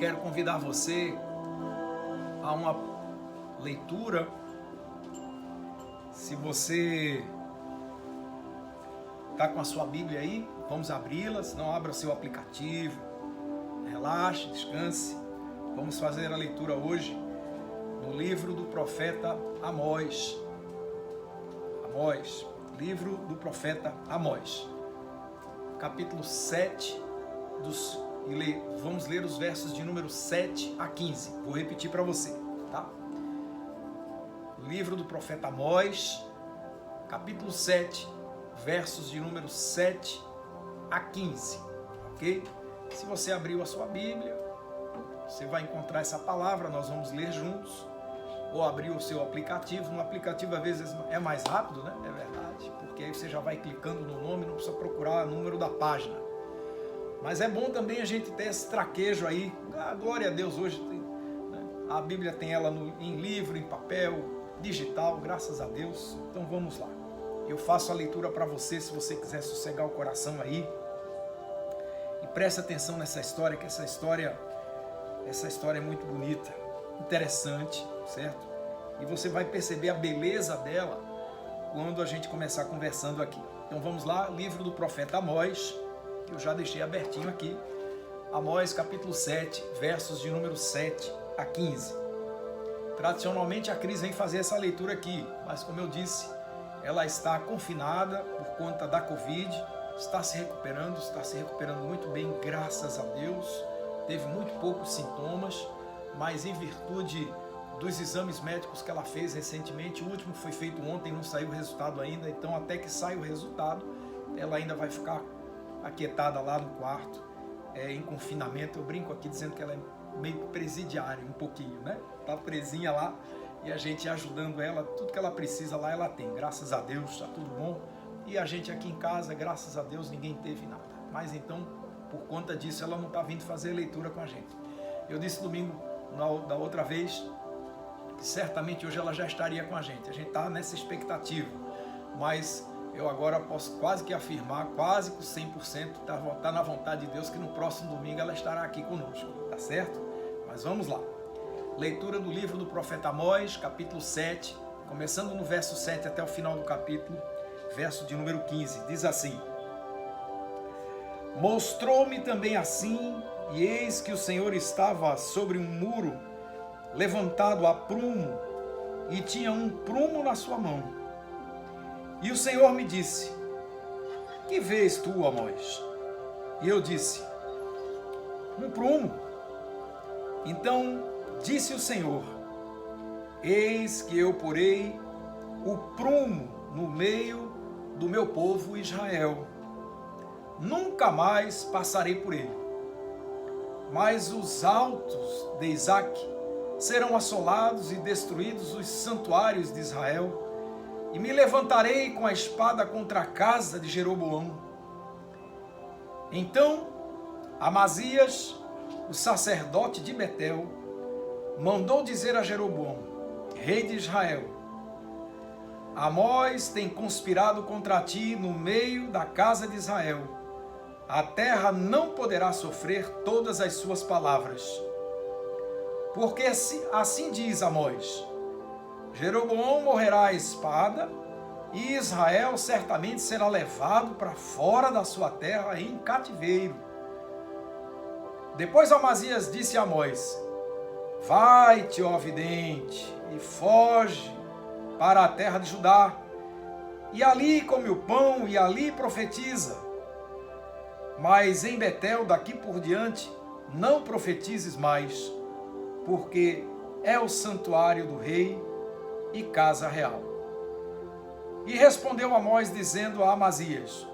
quero convidar você a uma leitura. Se você está com a sua Bíblia aí, vamos abri-la. Se não, abra seu aplicativo, relaxe, descanse. Vamos fazer a leitura hoje no livro do profeta Amós. Livro do profeta Amós, capítulo 7, vamos ler os versos de número 7 a 15. Vou repetir para você, tá? Livro do profeta Amós, capítulo 7, versos de número 7 a 15, ok? Se você abriu a sua Bíblia, você vai encontrar essa palavra, nós vamos ler juntos. Ou abrir o seu aplicativo. No aplicativo às vezes é mais rápido, né? É verdade, porque aí você já vai clicando no nome, não precisa procurar o número da página. Mas é bom também a gente ter esse traquejo aí. Glória a Deus, hoje tem, né? A Bíblia tem ela em livro, em papel, digital, graças a Deus. Então vamos lá. Eu faço a leitura para você, se você quiser sossegar o coração aí. E preste atenção nessa história, que essa história é muito bonita, interessante, certo? E você vai perceber a beleza dela quando a gente começar conversando aqui. Então vamos lá, livro do profeta Amós, que eu já deixei abertinho aqui. Amós capítulo 7, versos de número 7 a 15. Tradicionalmente a Cris vem fazer essa leitura aqui, mas como eu disse, ela está confinada por conta da Covid, está se recuperando muito bem, graças a Deus. Teve muito poucos sintomas, mas em virtude dos exames médicos que ela fez recentemente, o último foi feito ontem, não saiu o resultado ainda, então até que saia o resultado, ela ainda vai ficar aquietada lá no quarto, em confinamento. Eu brinco aqui dizendo que ela é meio presidiária, um pouquinho, né? Tá presinha lá e a gente ajudando ela, tudo que ela precisa lá ela tem, graças a Deus, tá tudo bom. E a gente aqui em casa, graças a Deus, ninguém teve nada. Mas então, por conta disso, ela não tá vindo fazer leitura com a gente. Eu disse domingo, da outra vez, que certamente hoje ela já estaria com a gente está nessa expectativa, mas eu agora posso quase que afirmar, quase que 100%, tá na vontade de Deus, que no próximo domingo ela estará aqui conosco, tá certo? Mas vamos lá, leitura do livro do profeta Amós, capítulo 7, começando no verso 7 até o final do capítulo, verso de número 15, diz assim: Mostrou-me também assim, e eis que o Senhor estava sobre um muro, levantado a prumo, e tinha um prumo na sua mão. E o Senhor me disse: Que vês tu, Amós? E eu disse: Um prumo. Então disse o Senhor: Eis que eu porei o prumo no meio do meu povo Israel. Nunca mais passarei por ele. Mas os altos de Isaque serão assolados e destruídos os santuários de Israel, e me levantarei com a espada contra a casa de Jeroboão. Então Amazias, o sacerdote de Betel, mandou dizer a Jeroboão, rei de Israel: Amós tem conspirado contra ti no meio da casa de Israel. A terra não poderá sofrer todas as suas palavras. Porque assim diz Amós: Jeroboão morrerá à espada, e Israel certamente será levado para fora da sua terra em cativeiro. Depois Amazias disse a Amós: Vai-te, ó vidente, e foge para a terra de Judá, e ali come o pão, e ali profetiza. Mas em Betel, daqui por diante, não profetizes mais, porque é o santuário do rei e casa real. E respondeu Amós, dizendo a Amazias: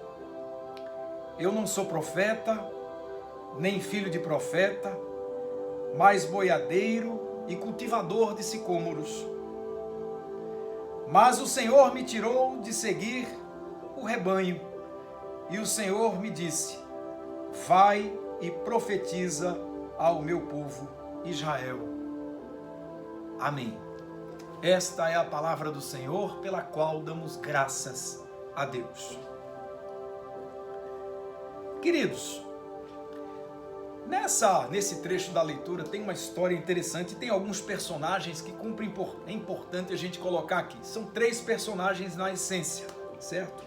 Eu não sou profeta, nem filho de profeta, mas boiadeiro e cultivador de sicômoros. Mas o Senhor me tirou de seguir o rebanho, e o Senhor me disse: Vai e profetiza ao meu povo Israel. Amém. Esta é a palavra do Senhor, pela qual damos graças a Deus. Queridos, Nesse trecho da leitura tem uma história interessante e tem alguns personagens que é importante a gente colocar aqui. São 3 personagens na essência, certo?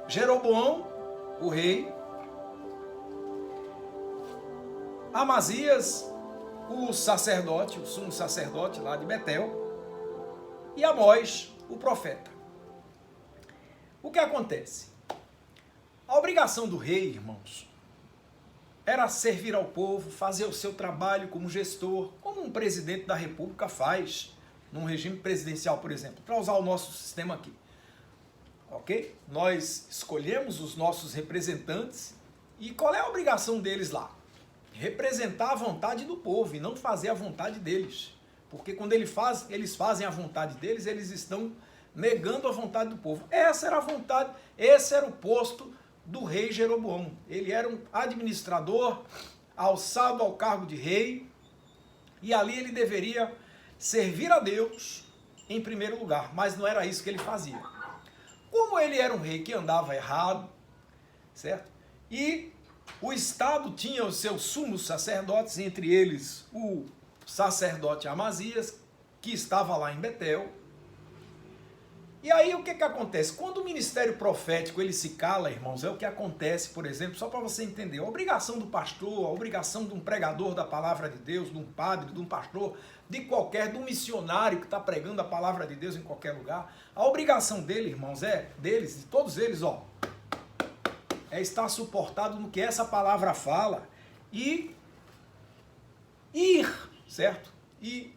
Jeroboão, o rei, Amazias, o sacerdote, o sumo sacerdote lá de Betel, e Amós, o profeta. O que acontece? A obrigação do rei, irmãos, era servir ao povo, fazer o seu trabalho como gestor, como um presidente da república faz, num regime presidencial, por exemplo, para usar o nosso sistema aqui. Ok? Nós escolhemos os nossos representantes e qual é a obrigação deles lá? Representar a vontade do povo e não fazer a vontade deles. Porque quando eles fazem a vontade deles, eles estão negando a vontade do povo. Essa era a vontade, esse era o posto do rei Jeroboão. Ele era um administrador alçado ao cargo de rei e ali ele deveria servir a Deus em primeiro lugar, mas não era isso que ele fazia. Como ele era um rei que andava errado, certo? E o Estado tinha os seus sumos sacerdotes, entre eles o sacerdote Amazias, que estava lá em Betel. E aí o que acontece? Quando o ministério profético ele se cala, irmãos, é o que acontece, por exemplo, só para você entender, a obrigação do pastor, a obrigação de um pregador da palavra de Deus, de um padre, de um pastor, de um missionário que está pregando a palavra de Deus em qualquer lugar, a obrigação dele, irmãos, de todos eles, é estar suportado no que essa palavra fala e ir, certo? E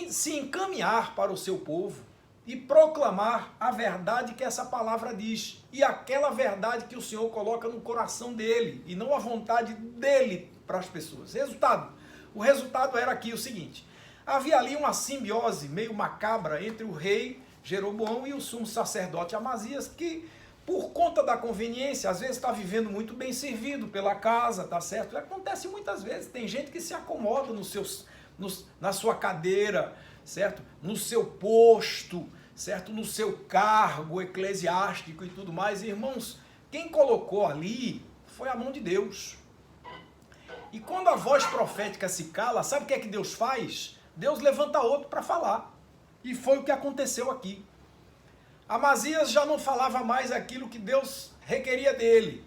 se encaminhar para o seu povo e proclamar a verdade que essa palavra diz, e aquela verdade que o Senhor coloca no coração dele, e não a vontade dele para as pessoas. O resultado era aqui o seguinte: havia ali uma simbiose meio macabra entre o rei Jeroboão e o sumo sacerdote Amazias, que por conta da conveniência, às vezes está vivendo muito bem servido pela casa, tá certo? Acontece muitas vezes, tem gente que se acomoda na sua cadeira, certo? No seu posto, certo? No seu cargo eclesiástico e tudo mais. Irmãos, quem colocou ali foi a mão de Deus. E quando a voz profética se cala, sabe o que é que Deus faz? Deus levanta outro para falar. E foi o que aconteceu aqui. Amazias já não falava mais aquilo que Deus requeria dele.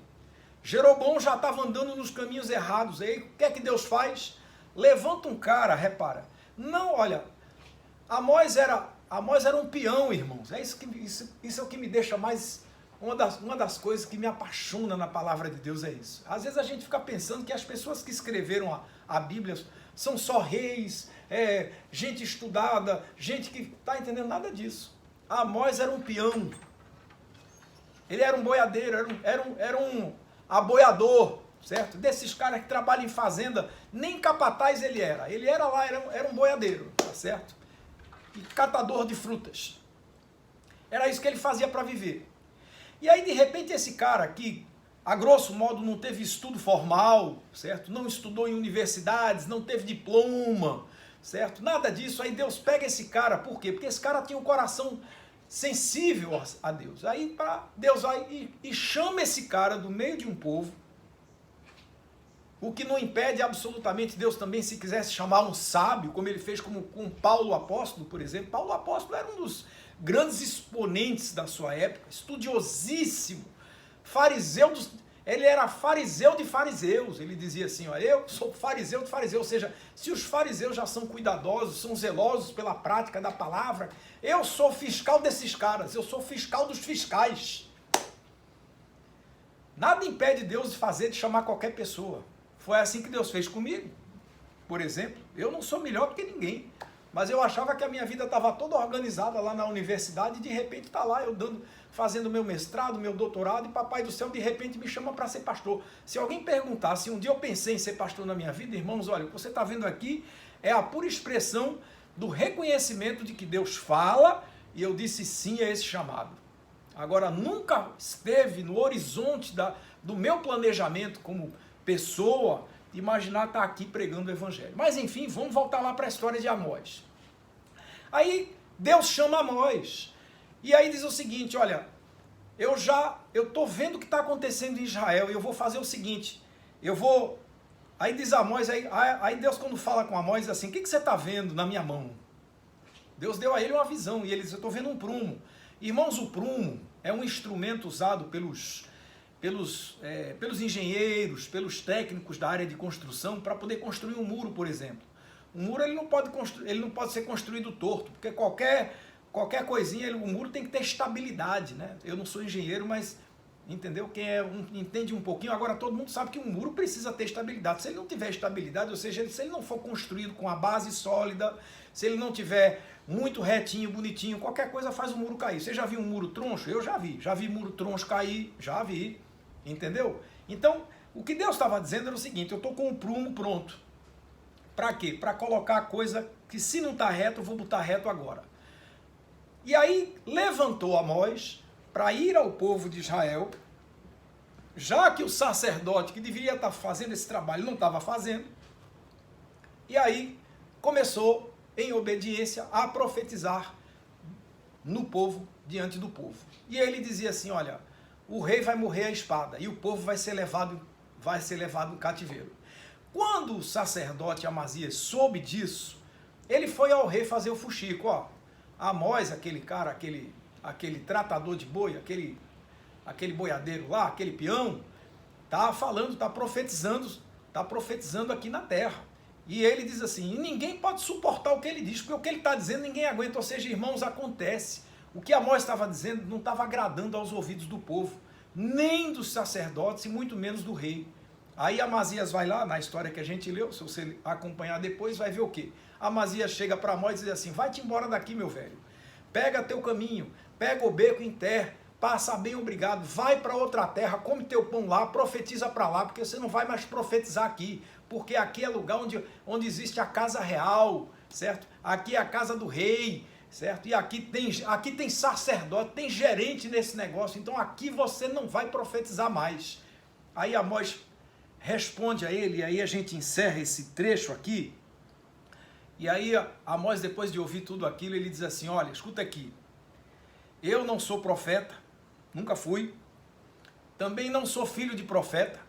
Jeroboão já estava andando nos caminhos errados. Aí o que é que Deus faz? Levanta um cara, repara. Não, olha, Amós era um peão, irmãos. Isso é o que me deixa mais... Uma das coisas que me apaixona na palavra de Deus é isso. Às vezes a gente fica pensando que as pessoas que escreveram a Bíblia são só reis, gente estudada, gente que está entendendo nada disso. Amós era um peão. Ele era um boiadeiro, era um aboiador, certo? Desses caras que trabalham em fazenda, nem capataz ele era. Ele era lá, era um boiadeiro, tá certo? E catador de frutas. Era isso que ele fazia para viver. E aí, de repente, esse cara que, a grosso modo, não teve estudo formal, certo? Não estudou em universidades, não teve diploma, certo? Nada disso. Aí Deus pega esse cara, por quê? Porque esse cara tinha um coração sensível a Deus. Aí Deus vai e chama esse cara do meio de um povo, o que não impede absolutamente Deus também, se quisesse chamar um sábio, como ele fez com Paulo o apóstolo, por exemplo. Paulo o apóstolo era um dos grandes exponentes da sua época, estudiosíssimo, fariseu ele era fariseu de fariseus. Ele dizia assim, ó, eu sou fariseu de fariseus. Ou seja, se os fariseus já são cuidadosos, são zelosos pela prática da palavra, eu sou fiscal desses caras, eu sou fiscal dos fiscais. Nada impede Deus de chamar qualquer pessoa. Foi assim que Deus fez comigo. Por exemplo, eu não sou melhor do que ninguém, mas eu achava que a minha vida estava toda organizada lá na universidade e de repente está lá eu fazendo meu mestrado, meu doutorado, e papai do céu de repente me chama para ser pastor. Se alguém perguntar se um dia eu pensei em ser pastor na minha vida, irmãos, olha, o que você está vendo aqui é a pura expressão do reconhecimento de que Deus fala e eu disse sim a esse chamado. Agora, nunca esteve no horizonte do meu planejamento como pessoa imaginar estar aqui pregando o evangelho. Mas enfim, vamos voltar lá para a história de Amós. Aí Deus chama Amós. E aí diz o seguinte, olha, eu estou vendo o que está acontecendo em Israel e eu vou fazer o seguinte, eu vou Aí diz Amós, aí Deus quando fala com Amós diz assim, o que você está vendo na minha mão? Deus deu a ele uma visão e ele diz, eu estou vendo um prumo. Irmãos, o prumo é um instrumento usado pelos engenheiros, pelos técnicos da área de construção para poder construir um muro, por exemplo. Um muro ele não pode ser construído torto, porque qualquer coisinha, o muro tem que ter estabilidade, né? Eu não sou engenheiro, mas entendeu? Quem entende um pouquinho, agora todo mundo sabe que um muro precisa ter estabilidade. Se ele não tiver estabilidade, ou seja, se ele não for construído com a base sólida, se ele não tiver muito retinho, bonitinho, qualquer coisa faz o muro cair. Você já viu um muro troncho? Eu já vi muro troncho cair, já vi, entendeu? Então, o que Deus estava dizendo era o seguinte, eu estou com o prumo pronto. Para quê? Para colocar a coisa que se não está reto, eu vou botar reto agora. E aí levantou Amós para ir ao povo de Israel, já que o sacerdote que deveria estar fazendo esse trabalho não estava fazendo, e aí começou, em obediência, a profetizar no povo, diante do povo. E ele dizia assim, olha, o rei vai morrer à espada, e o povo vai ser levado em cativeiro. Quando o sacerdote Amazias soube disso, ele foi ao rei fazer o fuxico, ó, Amós, aquele cara, aquele tratador de boi, aquele boiadeiro lá, aquele peão, tá falando, tá profetizando aqui na terra. E ele diz assim, e ninguém pode suportar o que ele diz, porque o que ele está dizendo ninguém aguenta, ou seja, irmãos, acontece. O que Amós estava dizendo não estava agradando aos ouvidos do povo, nem dos sacerdotes e muito menos do rei. Aí Amazias vai lá, na história que a gente leu, se você acompanhar depois, vai ver o quê? Amazias chega para Amós e diz assim, vai-te embora daqui, meu velho, pega teu caminho, pega o beco em terra, passa bem obrigado, vai para outra terra, come teu pão lá, profetiza para lá, porque você não vai mais profetizar aqui, porque aqui é lugar onde existe a casa real, certo? Aqui é a casa do rei, certo? E aqui tem sacerdote, tem gerente nesse negócio, então aqui você não vai profetizar mais. Aí Amós responde a ele, e aí a gente encerra esse trecho aqui, e aí Amós, depois de ouvir tudo aquilo, ele diz assim, olha, escuta aqui, eu não sou profeta, nunca fui, também não sou filho de profeta,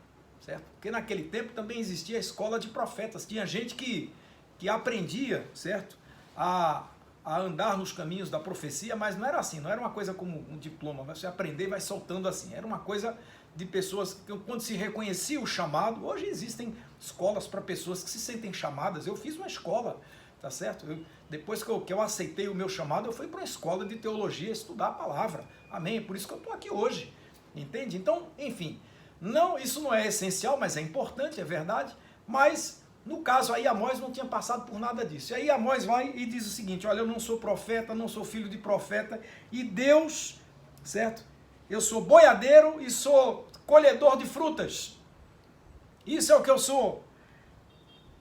certo? Porque naquele tempo também existia a escola de profetas, tinha gente que aprendia, certo? A andar nos caminhos da profecia, mas não era assim, não era uma coisa como um diploma, você aprender e vai soltando assim, era uma coisa de pessoas que quando se reconhecia o chamado, hoje existem escolas para pessoas que se sentem chamadas, eu fiz uma escola, tá certo? Depois que eu aceitei o meu chamado, eu fui para uma escola de teologia estudar a palavra, amém? É por isso que eu estou aqui hoje, entende? Então, enfim, isso não é essencial, mas é importante, é verdade, mas no caso aí Amós não tinha passado por nada disso. E aí Amós vai e diz o seguinte, olha, eu não sou profeta, não sou filho de profeta, e Deus, certo? Eu sou boiadeiro e sou colhedor de frutas. Isso é o que eu sou.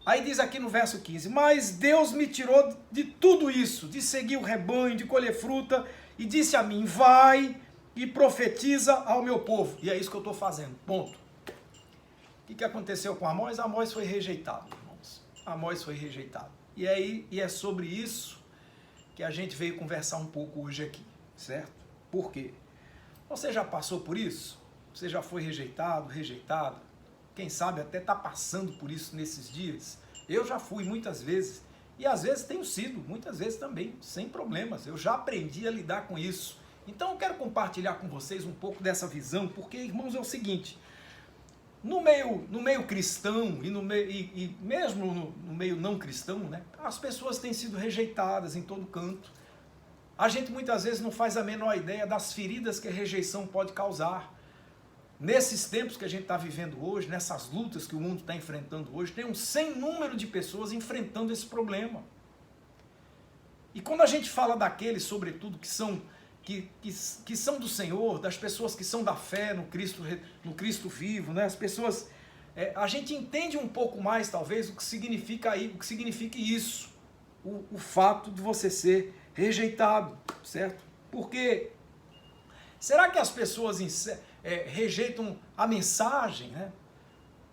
Aí diz aqui no verso 15, mas Deus me tirou de tudo isso, de seguir o rebanho, de colher fruta, e disse a mim, vai e profetiza ao meu povo. E é isso que eu estou fazendo, ponto. O que aconteceu com Amós? Amós foi rejeitado, irmãos. Amós foi rejeitado. E é sobre isso que a gente veio conversar um pouco hoje aqui, certo? Por quê? Você já passou por isso? Você já foi rejeitado, rejeitada? Quem sabe até está passando por isso nesses dias? Eu já fui muitas vezes. E às vezes tenho sido, muitas vezes também, sem problemas. Eu já aprendi a lidar com isso. Então eu quero compartilhar com vocês um pouco dessa visão, porque, irmãos, é o seguinte, no meio cristão e mesmo no meio não cristão, né, as pessoas têm sido rejeitadas em todo canto. A gente muitas vezes não faz a menor ideia das feridas que a rejeição pode causar. Nesses tempos que a gente está vivendo hoje, nessas lutas que o mundo está enfrentando hoje, tem um sem número de pessoas enfrentando esse problema. E quando a gente fala daqueles, sobretudo, que são do Senhor, das pessoas que são da fé no Cristo vivo, né? As pessoas, a gente entende um pouco mais, talvez, o que significa isso, o fato de você ser rejeitado, certo? Porque será que as pessoas rejeitam a mensagem, né?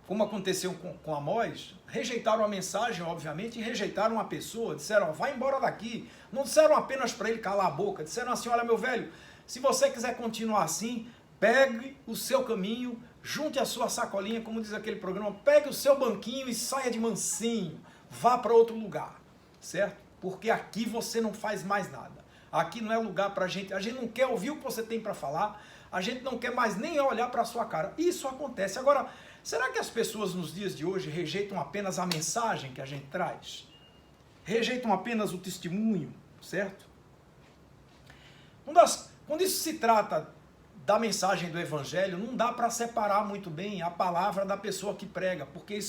Como aconteceu com Amós? Rejeitaram a mensagem, obviamente, e rejeitaram a pessoa, disseram, vai embora daqui. Não disseram apenas para ele calar a boca, disseram assim, olha meu velho, se você quiser continuar assim, Pegue o seu caminho, junte a sua sacolinha, como diz aquele programa, pegue o seu banquinho e saia de mansinho. Vá para outro lugar, certo? Porque aqui você não faz mais nada. Aqui não é lugar para a gente não quer ouvir o que você tem para falar, a gente não quer mais nem olhar para a sua cara. Isso acontece. Agora, será que as pessoas nos dias de hoje rejeitam apenas a mensagem que a gente traz? Rejeitam apenas o testemunho, certo? Quando isso se trata da mensagem do evangelho, não dá para separar muito bem a palavra da pessoa que prega, porque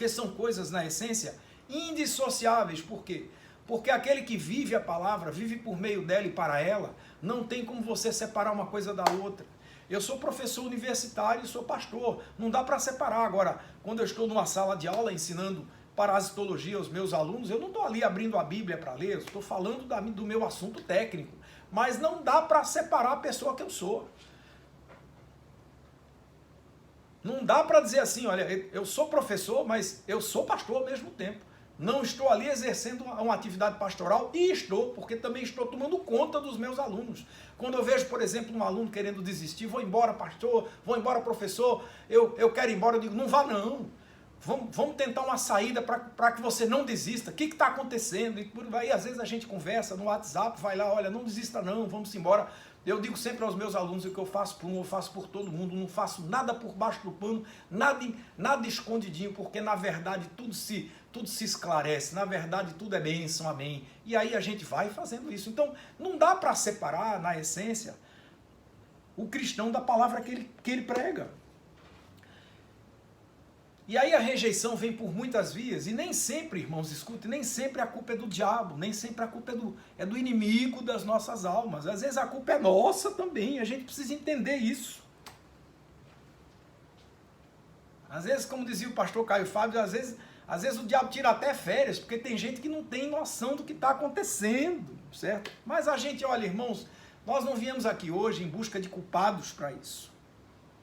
são coisas, na essência, indissociáveis. Por quê? Porque aquele que vive a palavra, vive por meio dela e para ela, não tem como você separar uma coisa da outra. Eu sou professor universitário e sou pastor, não dá para separar. Agora, quando eu estou numa sala de aula ensinando parasitologia aos meus alunos, eu não estou ali abrindo a Bíblia para ler, eu estou falando do meu assunto técnico, mas não dá para separar a pessoa que eu sou. Não dá para dizer assim, olha, eu sou professor, mas eu sou pastor ao mesmo tempo. Não estou ali exercendo uma atividade pastoral, e estou, porque também estou tomando conta dos meus alunos. Quando eu vejo, por exemplo, um aluno querendo desistir, vou embora pastor, vou embora professor, eu quero ir embora, eu digo, não vá não. Vamos tentar uma saída para que você não desista. O que está acontecendo? E por aí, às vezes a gente conversa no WhatsApp, vai lá, olha, não desista não, vamos embora. Eu digo sempre aos meus alunos, o que eu faço por um, eu faço por todo mundo, não faço nada por baixo do pano, nada escondidinho, porque na verdade tudo se esclarece, na verdade tudo é bênção, amém. E aí a gente vai fazendo isso. Então não dá para separar, na essência, o cristão da palavra que ele prega. E aí a rejeição vem por muitas vias, e nem sempre, irmãos, escute, nem sempre a culpa é do diabo, nem sempre a culpa é do inimigo das nossas almas. Às vezes a culpa é nossa também, a gente precisa entender isso. Às vezes, como dizia o pastor Caio Fábio, às vezes o diabo tira até férias, porque tem gente que não tem noção do que está acontecendo, certo? Mas a gente, olha, irmãos, nós não viemos aqui hoje em busca de culpados para isso.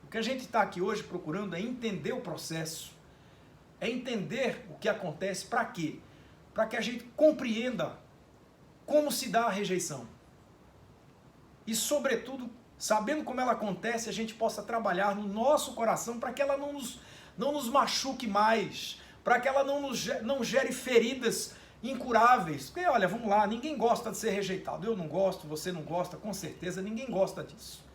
O que a gente está aqui hoje procurando é entender o processo, é entender o que acontece. Para quê? Para que a gente compreenda como se dá a rejeição. E, sobretudo, sabendo como ela acontece, a gente possa trabalhar no nosso coração para que ela não nos machuque mais, para que ela não gere feridas incuráveis. Porque, olha, vamos lá, ninguém gosta de ser rejeitado. Eu não gosto, você não gosta, com certeza, ninguém gosta disso.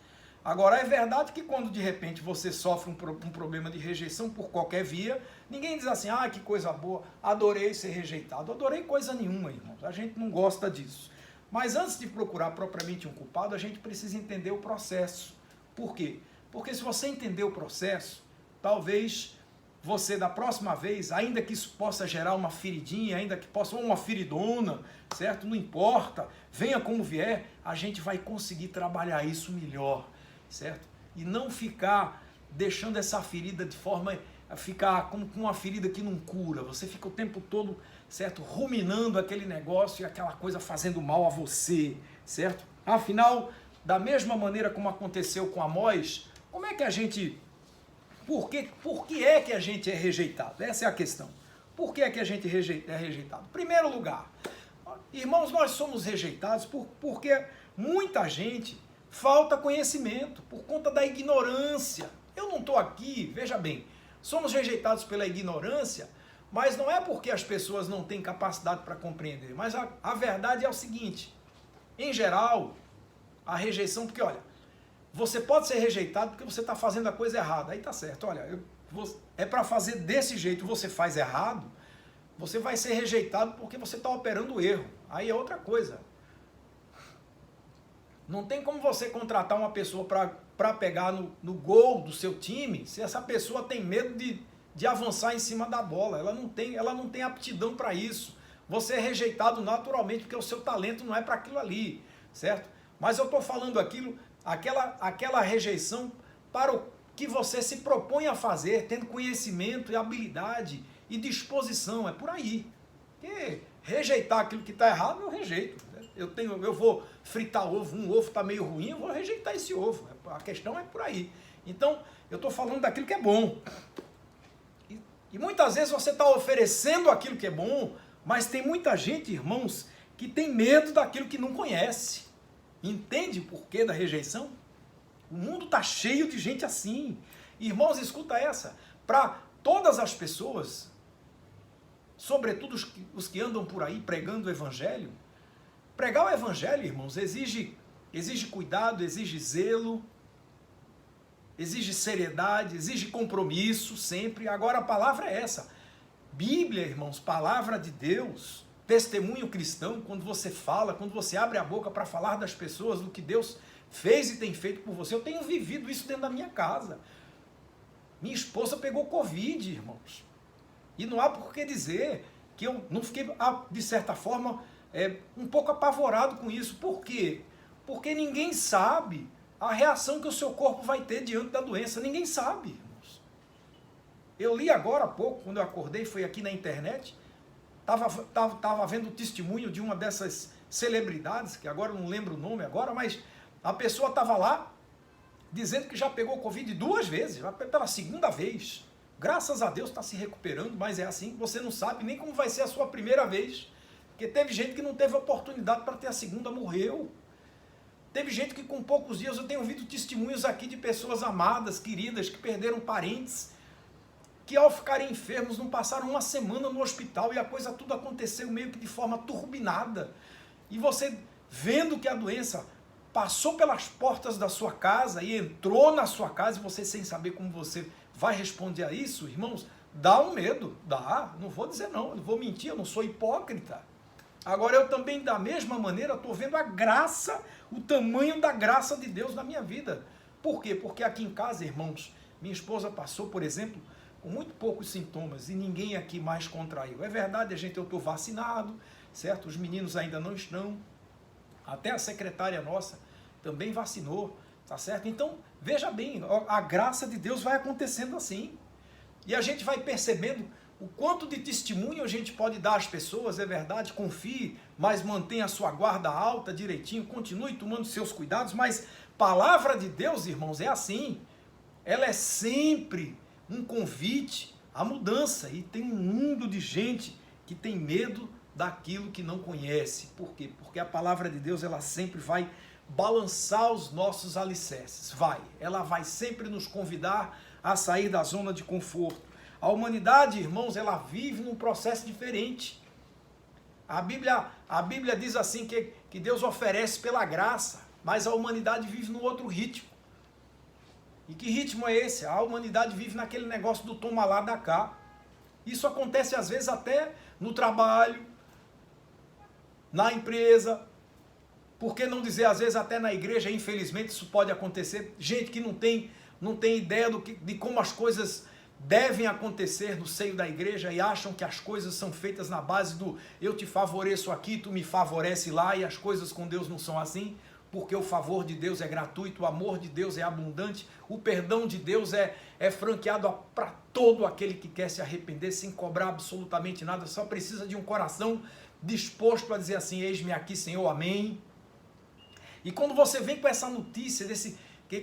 Agora, é verdade que quando de repente você sofre um problema de rejeição por qualquer via, ninguém diz assim, ah, que coisa boa, adorei ser rejeitado. Adorei coisa nenhuma, irmãos, a gente não gosta disso. Mas antes de procurar propriamente um culpado, a gente precisa entender o processo. Por quê? Porque se você entender o processo, talvez você da próxima vez, ainda que isso possa gerar uma feridinha, ainda que possa, ou uma feridona, certo? Não importa, venha como vier, a gente vai conseguir trabalhar isso melhor. Certo? E não ficar deixando essa ferida de forma a ficar como com uma ferida que não cura. Você fica o tempo todo, certo, ruminando aquele negócio e aquela coisa fazendo mal a você, certo? Afinal, da mesma maneira como aconteceu com Amós, como é que a gente, por que é que a gente é rejeitado? Essa é a questão. Por que é que a gente é rejeitado? Em primeiro lugar, irmãos, nós somos rejeitados porque muita gente falta conhecimento, por conta da ignorância. Eu não estou aqui, veja bem, somos rejeitados pela ignorância, mas não é porque as pessoas não têm capacidade para compreender, mas a verdade é o seguinte, em geral, a rejeição, porque olha, você pode ser rejeitado porque você está fazendo a coisa errada, aí tá certo, olha, é para fazer desse jeito, você faz errado, você vai ser rejeitado porque você está operando o erro, aí é outra coisa. Não tem como você contratar uma pessoa para pegar no gol do seu time se essa pessoa tem medo de avançar em cima da bola. Ela não tem aptidão para isso. Você é rejeitado naturalmente porque o seu talento não é para aquilo ali, certo? Mas eu estou falando aquela rejeição para o que você se propõe a fazer, tendo conhecimento e habilidade e disposição. É por aí. Porque rejeitar aquilo que está errado, eu rejeito. Eu vou fritar ovo, um ovo está meio ruim, eu vou rejeitar esse ovo. A questão é por aí. Então, eu estou falando daquilo que é bom. E muitas vezes você está oferecendo aquilo que é bom, mas tem muita gente, irmãos, que tem medo daquilo que não conhece. Entende o porquê da rejeição? O mundo está cheio de gente assim. Irmãos, escuta essa. Para todas as pessoas, sobretudo os que andam por aí pregando o evangelho, pregar o evangelho, irmãos, exige cuidado, exige zelo, exige seriedade, exige compromisso sempre. Agora a palavra é essa. Bíblia, irmãos, palavra de Deus, testemunho cristão, quando você fala, quando você abre a boca para falar das pessoas, do que Deus fez e tem feito por você. Eu tenho vivido isso dentro da minha casa. Minha esposa pegou Covid, irmãos. E não há por que dizer que eu não fiquei, de certa forma, um pouco apavorado com isso. Por quê? Porque ninguém sabe a reação que o seu corpo vai ter diante da doença. Ninguém sabe, irmãos. Eu li agora há pouco, quando eu acordei, foi aqui na internet, estava vendo o testemunho de uma dessas celebridades, que agora eu não lembro o nome agora, mas a pessoa estava lá, dizendo que já pegou Covid 2 vezes, já pela segunda vez. Graças a Deus está se recuperando, mas é assim, você não sabe nem como vai ser a sua primeira vez. Porque teve gente que não teve oportunidade para ter a segunda, morreu. Teve gente que com poucos dias, eu tenho ouvido testemunhos aqui de pessoas amadas, queridas, que perderam parentes, que ao ficarem enfermos não passaram uma semana no hospital e a coisa tudo aconteceu meio que de forma turbinada. E você vendo que a doença passou pelas portas da sua casa e entrou na sua casa e você sem saber como você vai responder a isso, irmãos, dá um medo, dá, não vou dizer não vou mentir, eu não sou hipócrita. Agora eu também da mesma maneira estou vendo a graça, o tamanho da graça de Deus na minha vida. Por quê? Porque aqui em casa, irmãos, minha esposa passou, por exemplo, com muito poucos sintomas e ninguém aqui mais contraiu. É verdade, eu estou vacinado, certo? Os meninos ainda não estão, até a secretária nossa também vacinou, tá certo? Então, veja bem, a graça de Deus vai acontecendo assim. E a gente vai percebendo o quanto de testemunho a gente pode dar às pessoas, é verdade, confie, mas mantenha a sua guarda alta, direitinho, continue tomando seus cuidados, mas palavra de Deus, irmãos, é assim. Ela é sempre um convite à mudança. E tem um mundo de gente que tem medo daquilo que não conhece. Por quê? Porque a palavra de Deus, ela sempre vai balançar os nossos alicerces. Ela vai sempre nos convidar a sair da zona de conforto. A humanidade, irmãos, ela vive num processo diferente. A Bíblia diz assim que Deus oferece pela graça, mas a humanidade vive num outro ritmo. E que ritmo é esse? A humanidade vive naquele negócio do toma lá, dá cá. Isso acontece às vezes até no trabalho, na empresa, por que não dizer às vezes até na igreja, infelizmente isso pode acontecer. Gente que não tem ideia de como as coisas devem acontecer no seio da igreja e acham que as coisas são feitas na base do eu te favoreço aqui, tu me favorece lá, e as coisas com Deus não são assim, porque o favor de Deus é gratuito, o amor de Deus é abundante, o perdão de Deus é franqueado para todo aquele que quer se arrepender sem cobrar absolutamente nada, só precisa de um coração disposto a dizer assim, eis-me aqui, Senhor, amém. E quando você vem com essa notícia,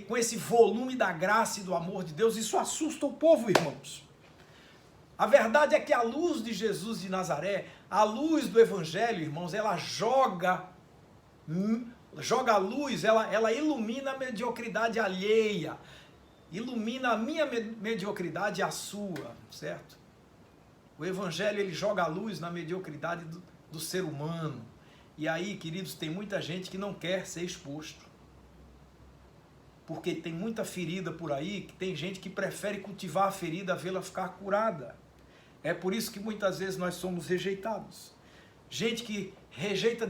com esse volume da graça e do amor de Deus, isso assusta o povo, irmãos. A verdade é que a luz de Jesus de Nazaré, a luz do Evangelho, irmãos, ela joga a luz, ela ilumina a mediocridade alheia, ilumina a minha mediocridade e a sua, certo? O Evangelho, ele joga a luz na mediocridade do ser humano. E aí, queridos, tem muita gente que não quer ser exposto. Porque tem muita ferida por aí, que tem gente que prefere cultivar a ferida, vê-la ficar curada. É por isso que muitas vezes nós somos rejeitados. Gente que rejeita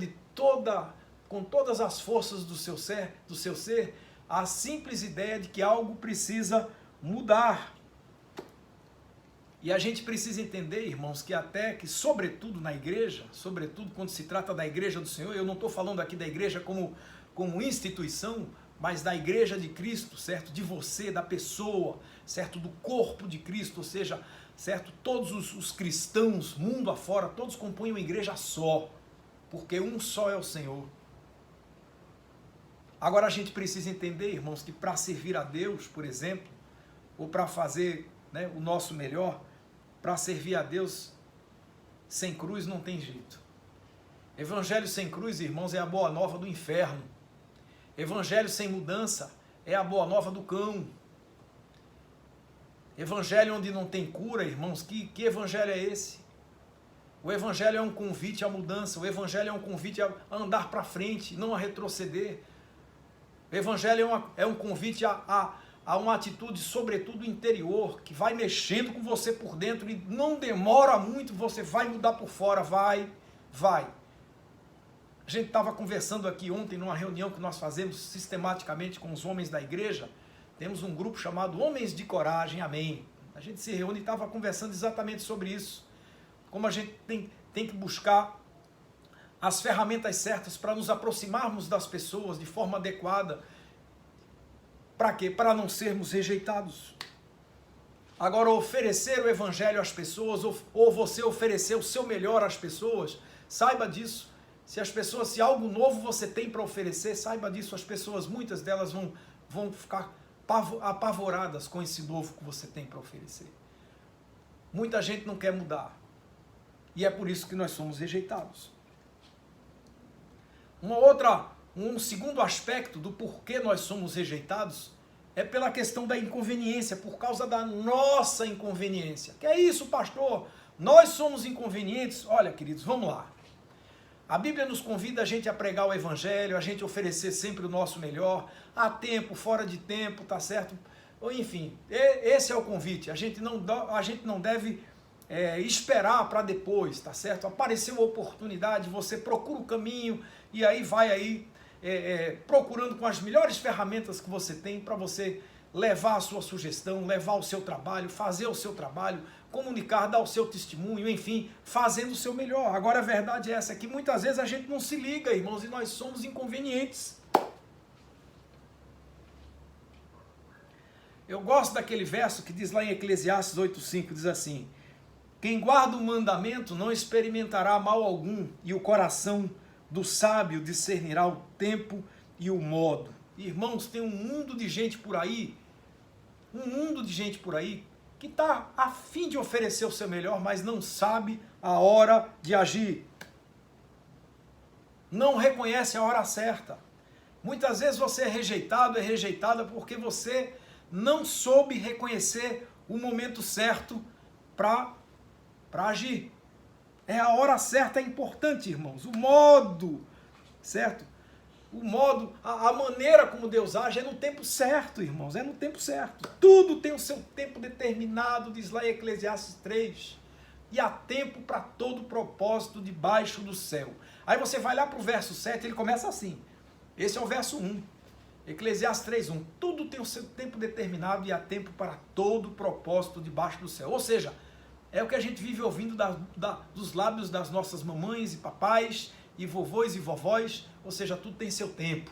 com todas as forças do seu ser, a simples ideia de que algo precisa mudar. E a gente precisa entender, irmãos, que sobretudo na igreja, sobretudo quando se trata da igreja do Senhor, eu não estou falando aqui da igreja como instituição, mas da igreja de Cristo, certo? De você, da pessoa, certo? Do corpo de Cristo, ou seja, certo? Todos os cristãos, mundo afora, todos compõem uma igreja só, porque um só é o Senhor. Agora a gente precisa entender, irmãos, que para servir a Deus, por exemplo, ou para fazer, né, o nosso melhor, para servir a Deus sem cruz não tem jeito. Evangelho sem cruz, irmãos, é a boa nova do inferno. Evangelho sem mudança é a boa nova do cão. Evangelho onde não tem cura, irmãos, que evangelho é esse? O evangelho é um convite à mudança, o evangelho é um convite a andar para frente, não a retroceder. O evangelho é um convite a uma atitude, sobretudo interior, que vai mexendo com você por dentro e não demora muito, você vai mudar por fora, vai. A gente estava conversando aqui ontem numa reunião que nós fazemos sistematicamente com os homens da igreja. Temos um grupo chamado Homens de Coragem, amém. A gente se reúne e estava conversando exatamente sobre isso. Como a gente tem que buscar as ferramentas certas para nos aproximarmos das pessoas de forma adequada. Para quê? Para não sermos rejeitados. Agora, oferecer o evangelho às pessoas, ou você oferecer o seu melhor às pessoas, saiba disso. Se algo novo você tem para oferecer, saiba disso. As pessoas, muitas delas vão ficar apavoradas com esse novo que você tem para oferecer. Muita gente não quer mudar. E é por isso que nós somos rejeitados. Um segundo aspecto do porquê nós somos rejeitados é pela questão da inconveniência, por causa da nossa inconveniência. Que é isso, pastor? Nós somos inconvenientes? Olha, queridos, vamos lá. A Bíblia nos convida a gente a pregar o evangelho, a gente oferecer sempre o nosso melhor, a tempo, fora de tempo, tá certo? Enfim, esse é o convite. A gente não deve esperar para depois, tá certo? Apareceu a oportunidade, você procura o caminho e aí vai procurando com as melhores ferramentas que você tem para você levar a sua sugestão, levar o seu trabalho, fazer o seu trabalho, comunicar, dar o seu testemunho, enfim, fazendo o seu melhor. Agora a verdade é essa, que muitas vezes a gente não se liga, irmãos, e nós somos inconvenientes. Eu gosto daquele verso que diz lá em Eclesiastes 8,5, diz assim: quem guarda o mandamento não experimentará mal algum, e o coração do sábio discernirá o tempo e o modo. Irmãos, tem um mundo de gente por aí, que está a fim de oferecer o seu melhor, mas não sabe a hora de agir. Não reconhece a hora certa. Muitas vezes você é rejeitada porque você não soube reconhecer o momento certo para agir. A hora certa é importante, irmãos. O modo, certo? O modo, a maneira como Deus age é no tempo certo, irmãos. É no tempo certo. Tudo tem o seu tempo determinado, diz lá em Eclesiastes 3. E há tempo para todo propósito debaixo do céu. Aí você vai lá para o verso 7, ele começa assim. Esse é o verso 1. Eclesiastes 3:1. Tudo tem o seu tempo determinado e há tempo para todo propósito debaixo do céu. Ou seja, é o que a gente vive ouvindo dos lábios das nossas mamães e papais, e vovôs e vovós, ou seja, tudo tem seu tempo.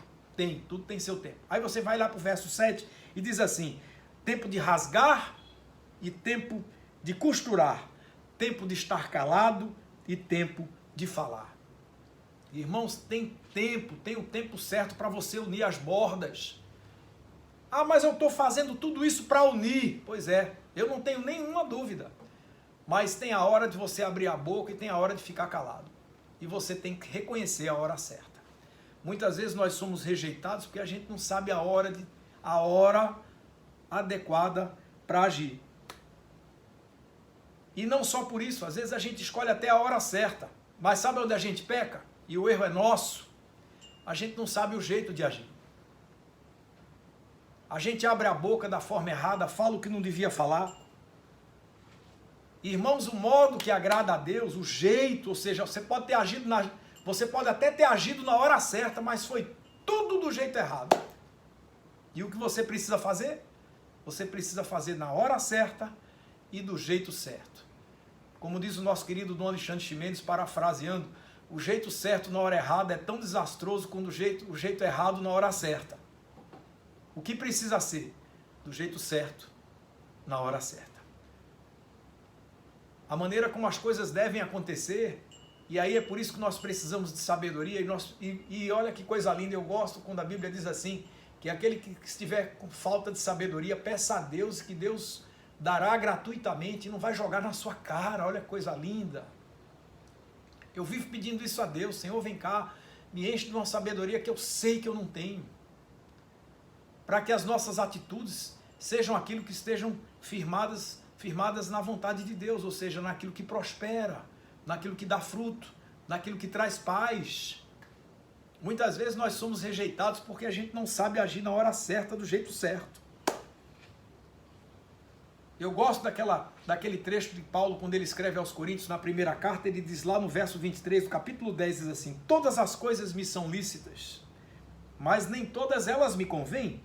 Tudo tem seu tempo. Aí você vai lá para o verso 7 e diz assim: tempo de rasgar e tempo de costurar, tempo de estar calado e tempo de falar. Irmãos, tem o tempo certo para você unir as bordas. Ah, mas eu estou fazendo tudo isso para unir. Pois é, eu não tenho nenhuma dúvida. Mas tem a hora de você abrir a boca e tem a hora de ficar calado. E você tem que reconhecer a hora certa. Muitas vezes nós somos rejeitados porque a gente não sabe a hora adequada para agir. E não só por isso, às vezes a gente escolhe até a hora certa. Mas sabe onde a gente peca? E o erro é nosso. A gente não sabe o jeito de agir. A gente abre a boca da forma errada, fala o que não devia falar. Irmãos, o modo que agrada a Deus, o jeito, ou seja, você pode até ter agido na hora certa, mas foi tudo do jeito errado. E o que você precisa fazer? Você precisa fazer na hora certa e do jeito certo. Como diz o nosso querido Dom Alexandre Ximenes, parafraseando, o jeito certo na hora errada é tão desastroso quanto o jeito errado na hora certa. O que precisa ser? Do jeito certo, na hora certa. A maneira como as coisas devem acontecer, e aí é por isso que nós precisamos de sabedoria, e olha que coisa linda, eu gosto quando a Bíblia diz assim, que aquele que estiver com falta de sabedoria, peça a Deus, que Deus dará gratuitamente, e não vai jogar na sua cara, olha que coisa linda. Eu vivo pedindo isso a Deus: Senhor, vem cá, me enche de uma sabedoria que eu sei que eu não tenho, para que as nossas atitudes sejam aquilo que estejam firmadas na vontade de Deus, ou seja, naquilo que prospera, naquilo que dá fruto, naquilo que traz paz. Muitas vezes nós somos rejeitados porque a gente não sabe agir na hora certa, do jeito certo. Eu gosto daquele trecho de Paulo, quando ele escreve aos Coríntios, na primeira carta, ele diz lá no verso 23, do capítulo 10, diz assim: todas as coisas me são lícitas, mas nem todas elas me convêm.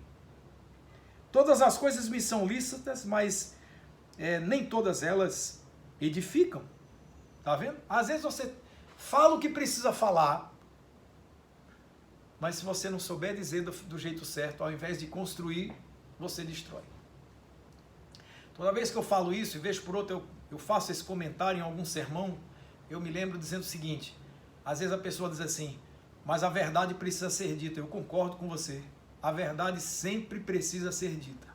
Todas as coisas me são lícitas, mas nem todas elas edificam. Tá vendo? Às vezes você fala o que precisa falar, mas se você não souber dizer do jeito certo, ao invés de construir, você destrói. Toda vez que eu falo isso, e vez por outra eu faço esse comentário em algum sermão, eu me lembro dizendo o seguinte: às vezes a pessoa diz assim, mas a verdade precisa ser dita. Eu concordo com você. A verdade sempre precisa ser dita.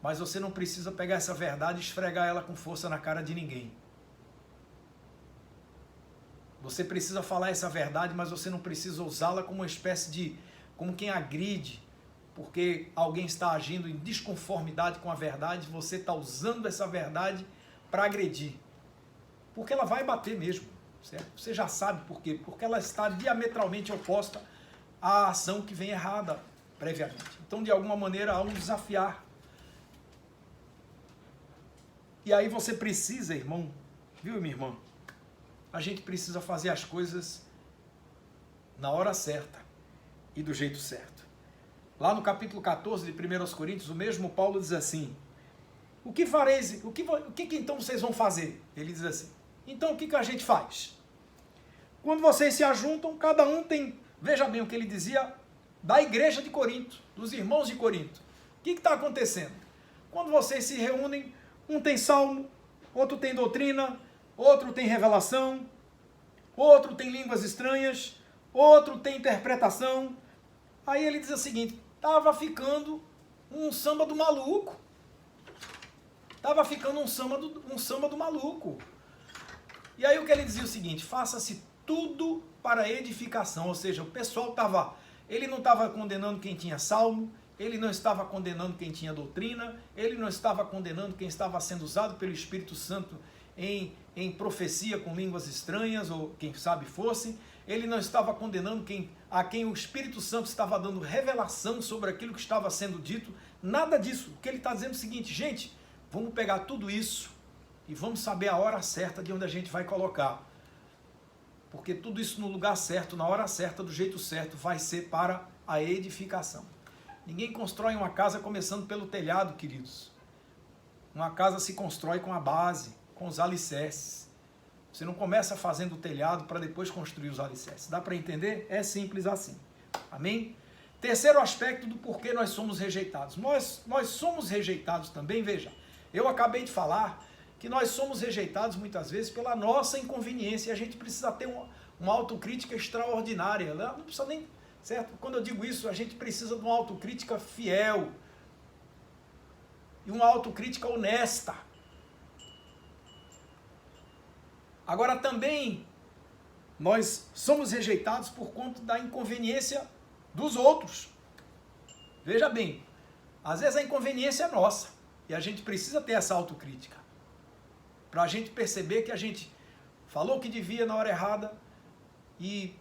Mas você não precisa pegar essa verdade e esfregar ela com força na cara de ninguém. Você precisa falar essa verdade, mas você não precisa usá-la como uma espécie de, como quem agride, porque alguém está agindo em desconformidade com a verdade, você está usando essa verdade para agredir. Porque ela vai bater mesmo, certo? Você já sabe por quê. Porque ela está diametralmente oposta à ação que vem errada previamente. Então, de alguma maneira, há um desafiar. E aí você precisa, irmão, viu, minha irmã? A gente precisa fazer as coisas na hora certa e do jeito certo. Lá no capítulo 14 de 1 Coríntios, o mesmo Paulo diz assim: o que fareis, o que então vocês vão fazer? Ele diz assim: então o que a gente faz? Quando vocês se ajuntam, cada um tem, veja bem o que ele dizia da igreja de Corinto, dos irmãos de Corinto. O que está acontecendo? Quando vocês se reúnem, um tem salmo, outro tem doutrina, outro tem revelação, outro tem línguas estranhas, outro tem interpretação. Aí ele diz o seguinte: estava ficando um samba do maluco. Estava ficando um samba do maluco. E aí o que ele dizia é o seguinte: faça-se tudo para edificação. Ou seja, o pessoal ele não estava condenando quem tinha salmo, ele não estava condenando quem tinha doutrina, ele não estava condenando quem estava sendo usado pelo Espírito Santo em profecia com línguas estranhas, ou quem sabe fosse. Ele não estava condenando a quem o Espírito Santo estava dando revelação sobre aquilo que estava sendo dito. Nada disso. O que ele está dizendo é o seguinte: gente, vamos pegar tudo isso e vamos saber a hora certa de onde a gente vai colocar. Porque tudo isso no lugar certo, na hora certa, do jeito certo, vai ser para a edificação. Ninguém constrói uma casa começando pelo telhado, queridos. Uma casa se constrói com a base, com os alicerces. Você não começa fazendo o telhado para depois construir os alicerces. Dá para entender? É simples assim. Amém? Terceiro aspecto do porquê nós somos rejeitados. Nós somos rejeitados também, veja. Eu acabei de falar que nós somos rejeitados muitas vezes pela nossa inconveniência. E a gente precisa ter uma autocrítica extraordinária. Não precisa nem... Certo? Quando eu digo isso, a gente precisa de uma autocrítica fiel. E uma autocrítica honesta. Agora também, nós somos rejeitados por conta da inconveniência dos outros. Veja bem, às vezes a inconveniência é nossa, e a gente precisa ter essa autocrítica, para a gente perceber que a gente falou o que devia na hora errada, e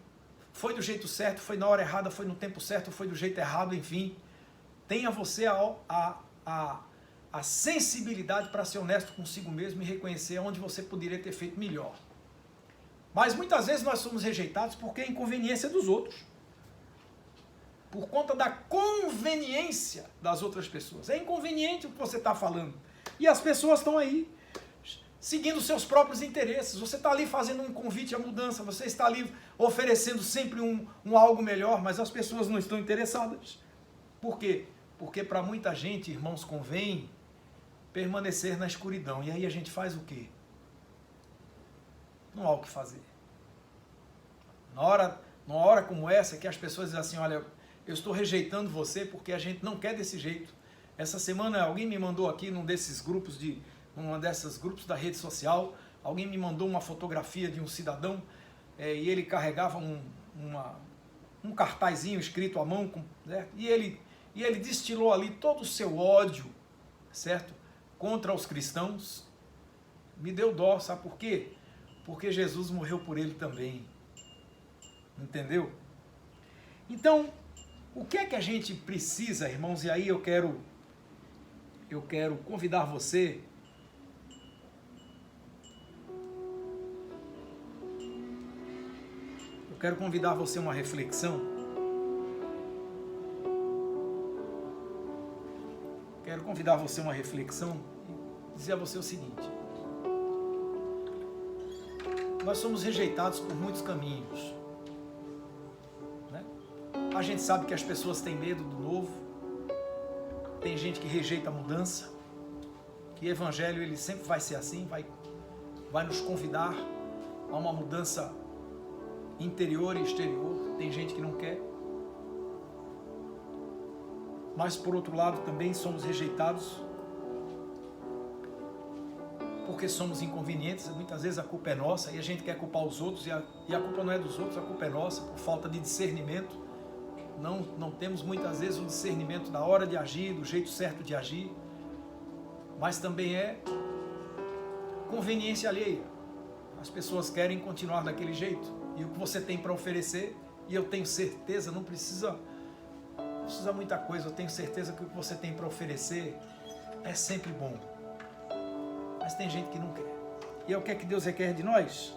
foi do jeito certo, foi na hora errada, foi no tempo certo, foi do jeito errado, enfim. Tenha você a sensibilidade para ser honesto consigo mesmo e reconhecer onde você poderia ter feito melhor. Mas muitas vezes nós somos rejeitados porque é inconveniência dos outros. Por conta da conveniência das outras pessoas. É inconveniente o que você está falando. E as pessoas estão aí, seguindo seus próprios interesses. Você está ali fazendo um convite à mudança, você está ali oferecendo sempre um algo melhor, mas as pessoas não estão interessadas. Por quê? Porque para muita gente, irmãos, convém permanecer na escuridão. E aí a gente faz o quê? Não há o que fazer. Numa hora como essa, que as pessoas dizem assim: olha, eu estou rejeitando você porque a gente não quer desse jeito. Essa semana alguém me mandou aqui num desses grupos grupos da rede social, alguém me mandou uma fotografia de um cidadão e ele carregava um cartazinho escrito à mão, né, e e ele destilou ali todo o seu ódio, certo? Contra os cristãos. Me deu dó, sabe por quê? Porque Jesus morreu por ele também. Entendeu? Então, o que é que a gente precisa, irmãos? E aí eu quero convidar você a uma reflexão. Quero convidar você a uma reflexão e dizer a você o seguinte: nós somos rejeitados por muitos caminhos, né? A gente sabe que as pessoas têm medo do novo, tem gente que rejeita a mudança, que o evangelho ele sempre vai ser assim, vai nos convidar a uma mudança interior e exterior. Tem gente que não quer. Mas por outro lado também somos rejeitados porque somos inconvenientes. Muitas vezes a culpa é nossa e a gente quer culpar os outros, e a culpa não é dos outros, a culpa é nossa, por falta de discernimento. Não temos muitas vezes o discernimento da hora de agir, do jeito certo de agir, mas também é conveniência alheia. As pessoas querem continuar daquele jeito, e o que você tem para oferecer, e eu tenho certeza, não precisa muita coisa, eu tenho certeza que o que você tem para oferecer é sempre bom, mas tem gente que não quer. E é o que é que Deus requer de nós?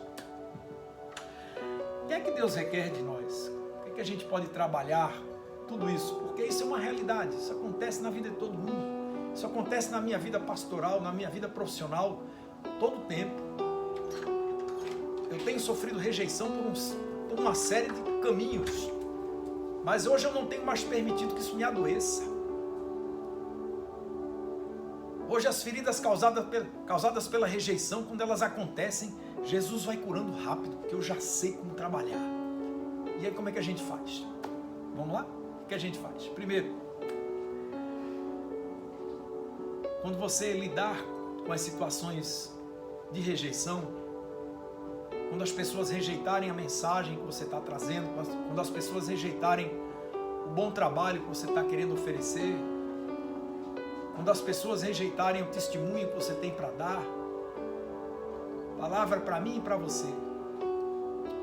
O que é que Deus requer de nós? O que é que a gente pode trabalhar tudo isso? Porque isso é uma realidade, isso acontece na vida de todo mundo, isso acontece na minha vida pastoral, na minha vida profissional, todo o tempo. Eu tenho sofrido rejeição por uma série de caminhos, mas hoje eu não tenho mais permitido que isso me adoeça. Hoje as feridas causadas pela rejeição, quando elas acontecem, Jesus vai curando rápido, porque eu já sei como trabalhar. E aí como é que a gente faz? Vamos lá? O que a gente faz? Primeiro, quando você lidar com as situações de rejeição, quando as pessoas rejeitarem a mensagem que você está trazendo, quando as pessoas rejeitarem o bom trabalho que você está querendo oferecer, quando as pessoas rejeitarem o testemunho que você tem para dar, palavra para mim e para você: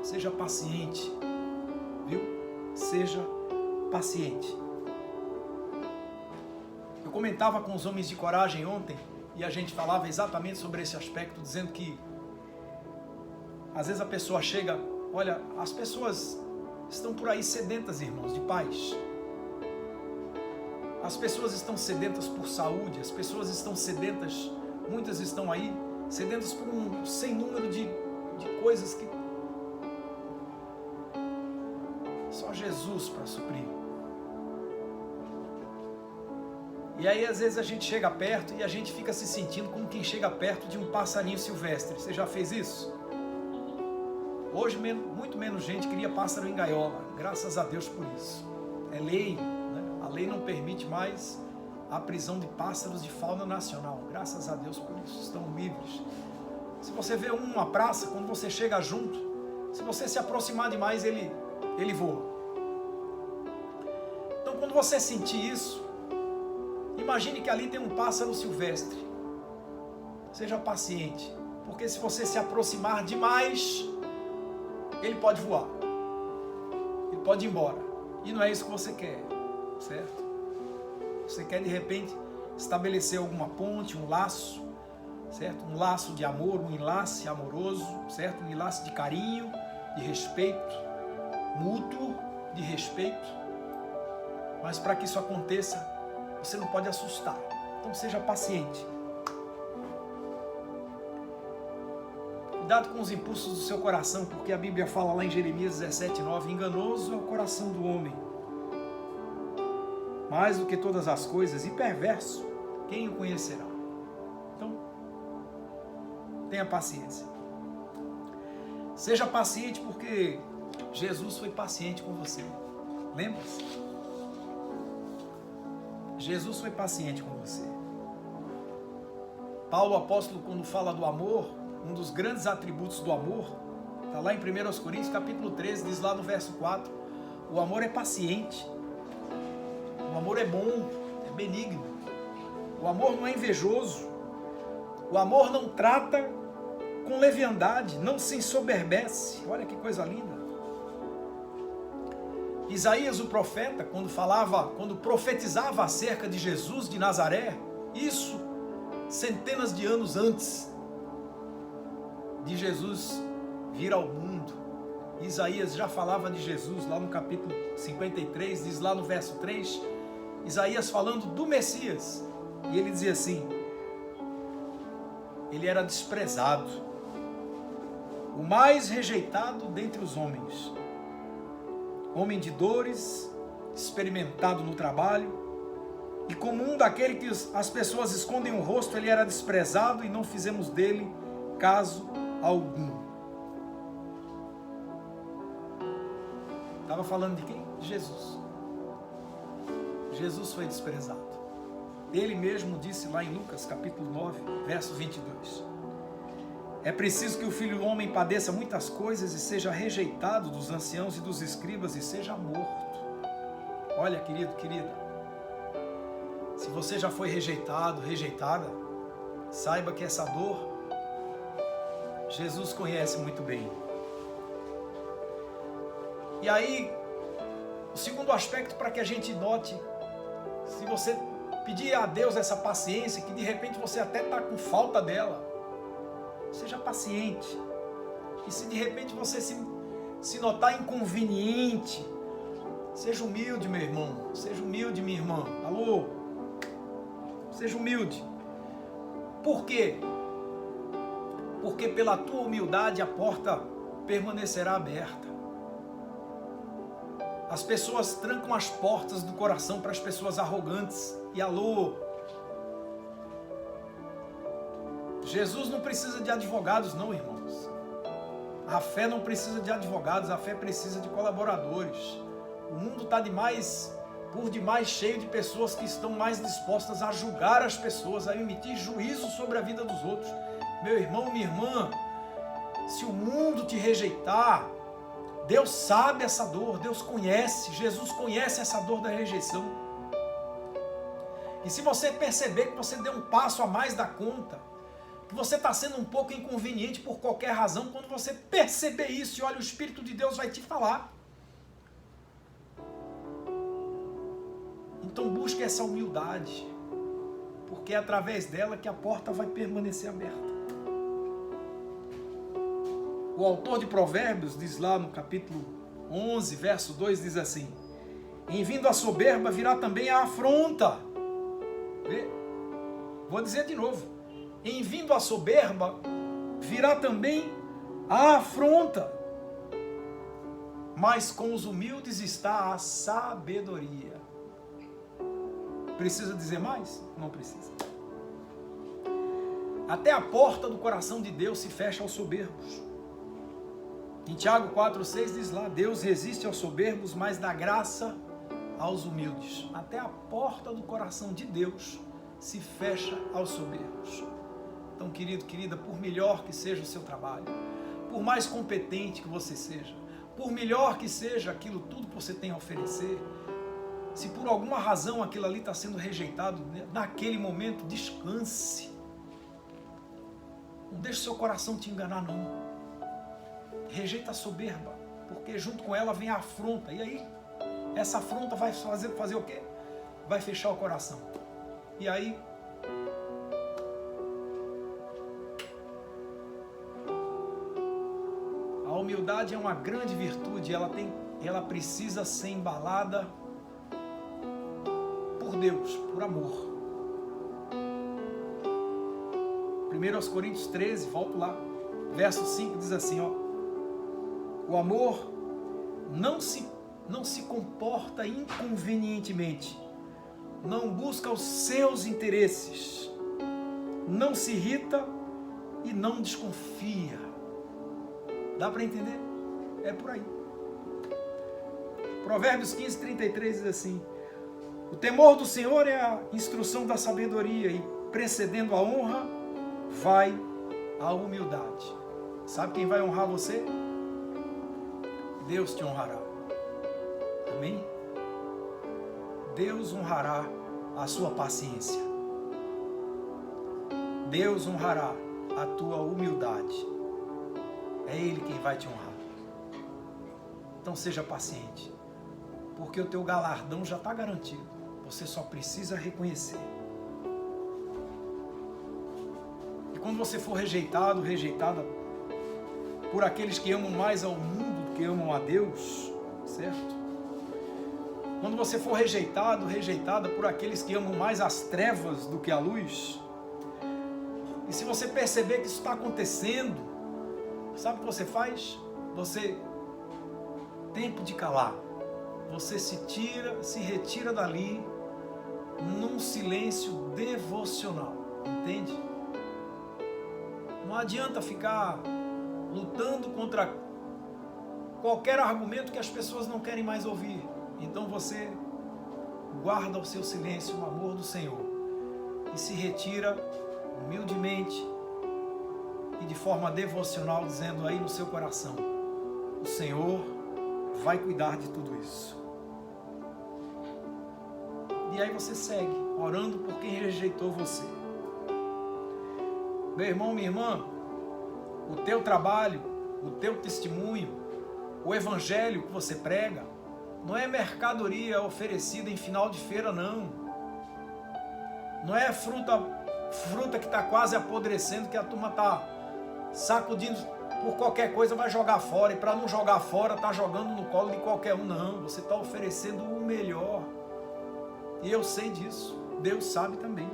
seja paciente, viu? Seja paciente. Eu comentava com os homens de coragem ontem, e a gente falava exatamente sobre esse aspecto, dizendo que às vezes a pessoa chega, olha, as pessoas estão por aí sedentas, irmãos, de paz. As pessoas estão sedentas por saúde, as pessoas estão sedentas, muitas estão aí, sedentas por um sem número de coisas que só Jesus para suprir. E aí às vezes a gente chega perto e a gente fica se sentindo como quem chega perto de um passarinho silvestre. Você já fez isso? Hoje muito menos gente cria pássaro em gaiola, graças a Deus por isso. É lei, né? A lei não permite mais a prisão de pássaros de fauna nacional, graças a Deus por isso, estão livres. Se você vê uma praça, quando você chega junto, se você se aproximar demais, ele voa. Então quando você sentir isso, imagine que ali tem um pássaro silvestre. Seja paciente, porque se você se aproximar demais, ele pode voar, ele pode ir embora, e não é isso que você quer, certo? Você quer de repente estabelecer alguma ponte, um laço, certo? Um laço de amor, um enlace amoroso, certo? Um enlace de carinho, de respeito, mútuo, de respeito. Mas para que isso aconteça, você não pode assustar, então seja paciente. Cuidado com os impulsos do seu coração, porque a Bíblia fala lá em Jeremias 17:9, enganoso é o coração do homem, mais do que todas as coisas, e perverso, quem o conhecerá? Então, tenha paciência. Seja paciente, porque Jesus foi paciente com você. Lembra-se? Jesus foi paciente com você. Paulo, apóstolo, quando fala do amor, um dos grandes atributos do amor, está lá em 1 Coríntios capítulo 13, diz lá no verso 4, o amor é paciente. O O amor é bom, é benigno. O amor não é invejoso. O amor não trata com leviandade, não se ensoberbece. Olha que coisa linda. Isaías, o profeta, quando profetizava acerca de Jesus de Nazaré, isso centenas de anos antes de Jesus vir ao mundo, Isaías já falava de Jesus lá no capítulo 53, diz lá no verso 3, Isaías falando do Messias, e ele dizia assim: ele era desprezado, o mais rejeitado dentre os homens, homem de dores, experimentado no trabalho, e como um daquele que as pessoas escondem o rosto, ele era desprezado e não fizemos dele caso algum. Estava falando de quem? De Jesus. Jesus foi desprezado. Ele mesmo disse lá em Lucas capítulo 9, verso 22. É preciso que o Filho do Homem padeça muitas coisas e seja rejeitado dos anciãos e dos escribas e seja morto. Olha, querido, querida, se você já foi rejeitado, rejeitada, saiba que essa dor, Jesus conhece muito bem. E aí, o segundo aspecto para que a gente note, se você pedir a Deus essa paciência, que de repente você até está com falta dela, seja paciente. E se de repente você se notar inconveniente, seja humilde, meu irmão. Seja humilde, minha irmã. Alô? Seja humilde. Por quê? Porque pela tua humildade a porta permanecerá aberta. As pessoas trancam as portas do coração para as pessoas arrogantes. E alô? Jesus não precisa de advogados, não, irmãos. A fé não precisa de advogados, a fé precisa de colaboradores. O mundo está por demais cheio de pessoas que estão mais dispostas a julgar as pessoas, a emitir juízo sobre a vida dos outros. Meu irmão, minha irmã, se o mundo te rejeitar, Deus sabe essa dor, Deus conhece, Jesus conhece essa dor da rejeição. E se você perceber que você deu um passo a mais da conta, que você está sendo um pouco inconveniente por qualquer razão, quando você perceber isso, e olha, o Espírito de Deus vai te falar. Então busque essa humildade, porque é através dela que a porta vai permanecer aberta. O autor de Provérbios diz lá no capítulo 11, verso 2, diz assim: em vindo a soberba virá também a afronta. Vou dizer de novo: em vindo a soberba virá também a afronta, mas com os humildes está a sabedoria. Precisa dizer mais? Não precisa. Até a porta do coração de Deus se fecha aos soberbos. Em Tiago 4,6 diz lá: Deus resiste aos soberbos, mas dá graça aos humildes. Até a porta do coração de Deus se fecha aos soberbos. Então, querido, querida, por melhor que seja o seu trabalho, por mais competente que você seja, por melhor que seja aquilo tudo que você tem a oferecer, se por alguma razão aquilo ali está sendo rejeitado, naquele momento, descanse. Não deixe o seu coração te enganar, não. Rejeita a soberba, porque junto com ela vem a afronta. E aí, essa afronta vai fazer o quê? Vai fechar o coração. E aí, a humildade é uma grande virtude. Ela precisa ser embalada por Deus, por amor. 1 Coríntios 13, volto lá, verso 5 diz assim, ó: o amor não se comporta inconvenientemente, não busca os seus interesses, não se irrita e não desconfia. Dá para entender? É por aí. Provérbios 15, 33 diz assim: o temor do Senhor é a instrução da sabedoria, e precedendo a honra vai a humildade. Sabe quem vai honrar você? Deus te honrará. Amém? Deus honrará a sua paciência. Deus honrará a tua humildade. É Ele quem vai te honrar. Então seja paciente, porque o teu galardão já está garantido. Você só precisa reconhecer. E quando você for rejeitado, rejeitada por aqueles que amam mais ao mundo do que amam a Deus, certo? Quando você for rejeitado, rejeitada por aqueles que amam mais as trevas do que a luz, e se você perceber que isso está acontecendo, sabe o que você faz? Você, tempo de calar, você se retira dali num silêncio devocional, entende? Não adianta ficar lutando contra qualquer argumento que as pessoas não querem mais ouvir. Então você guarda o seu silêncio no amor do Senhor e se retira humildemente e de forma devocional, dizendo aí no seu coração: o Senhor vai cuidar de tudo isso. E aí você segue orando por quem rejeitou você. Meu irmão, minha irmã, o teu trabalho, o teu testemunho, o evangelho que você prega, não é mercadoria oferecida em final de feira, não. Não é fruta que está quase apodrecendo, que a turma está sacudindo por qualquer coisa, vai jogar fora. E para não jogar fora, está jogando no colo de qualquer um, não. Você está oferecendo o melhor. E eu sei disso. Deus sabe também.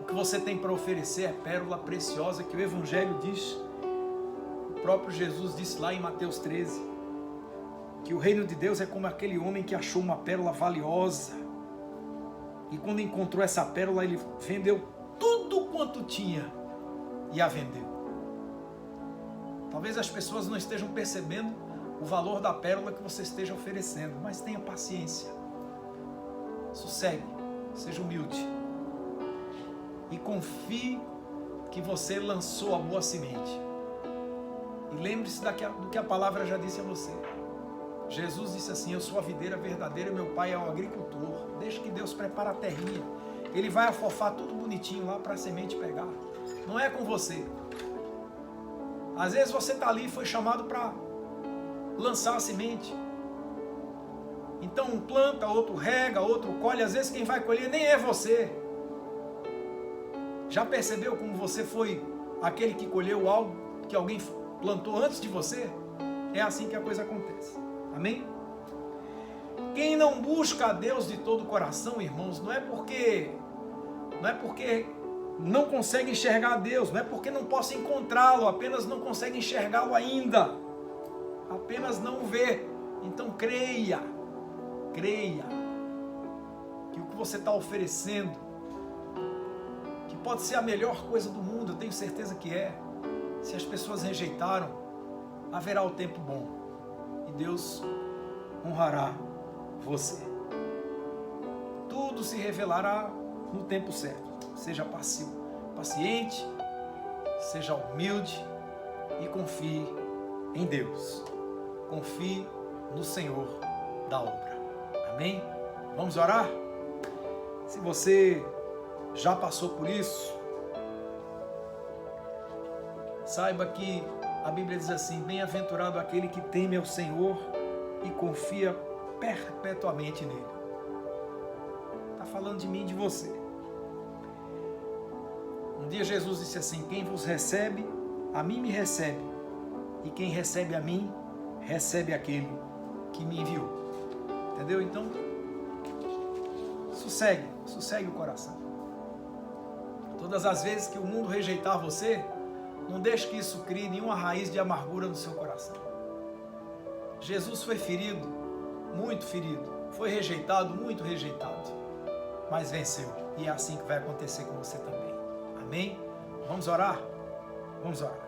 O que você tem para oferecer é pérola preciosa, que o Evangelho diz. O próprio Jesus disse lá em Mateus 13, que o reino de Deus é como aquele homem que achou uma pérola valiosa. E quando encontrou essa pérola, ele vendeu tudo quanto tinha e a vendeu. Talvez as pessoas não estejam percebendo o valor da pérola que você esteja oferecendo, mas tenha paciência. Sossegue, seja humilde. E confie que você lançou a boa semente. E lembre-se do que a palavra já disse a você. Jesus disse assim: eu sou a videira verdadeira e meu pai é o agricultor. Deixa que Deus prepara a terrinha. Ele vai afofar tudo bonitinho lá para a semente pegar. Não é com você. Às vezes você está ali e foi chamado para lançar a semente. Então um planta, outro rega, outro colhe. Às vezes quem vai colher nem é você. Já percebeu como você foi aquele que colheu algo que alguém plantou antes de você? É assim que a coisa acontece. Amém? Quem não busca a Deus de todo o coração, irmãos, não é porque não consegue enxergar a Deus, não é porque não possa encontrá-lo, apenas não consegue enxergá-lo ainda, apenas não vê. Então creia que o que você está oferecendo, que pode ser a melhor coisa do mundo, eu tenho certeza que é. Se as pessoas rejeitaram, haverá o tempo bom e Deus honrará você. Tudo se revelará no tempo certo. Seja paciente, seja humilde e confie em Deus. Confie no Senhor da obra. Amém? Vamos orar? Se você já passou por isso, saiba que a Bíblia diz assim: bem-aventurado aquele que teme ao Senhor e confia perpetuamente nele. Está falando de mim e de você. Um dia Jesus disse assim: quem vos recebe, a mim me recebe, e quem recebe a mim, recebe aquele que me enviou. Entendeu? Então, sossegue o coração. Todas as vezes que o mundo rejeitar você, não deixe que isso crie nenhuma raiz de amargura no seu coração. Jesus foi ferido, muito ferido, foi rejeitado, muito rejeitado, mas venceu. E é assim que vai acontecer com você também. Amém? Vamos orar? Vamos orar.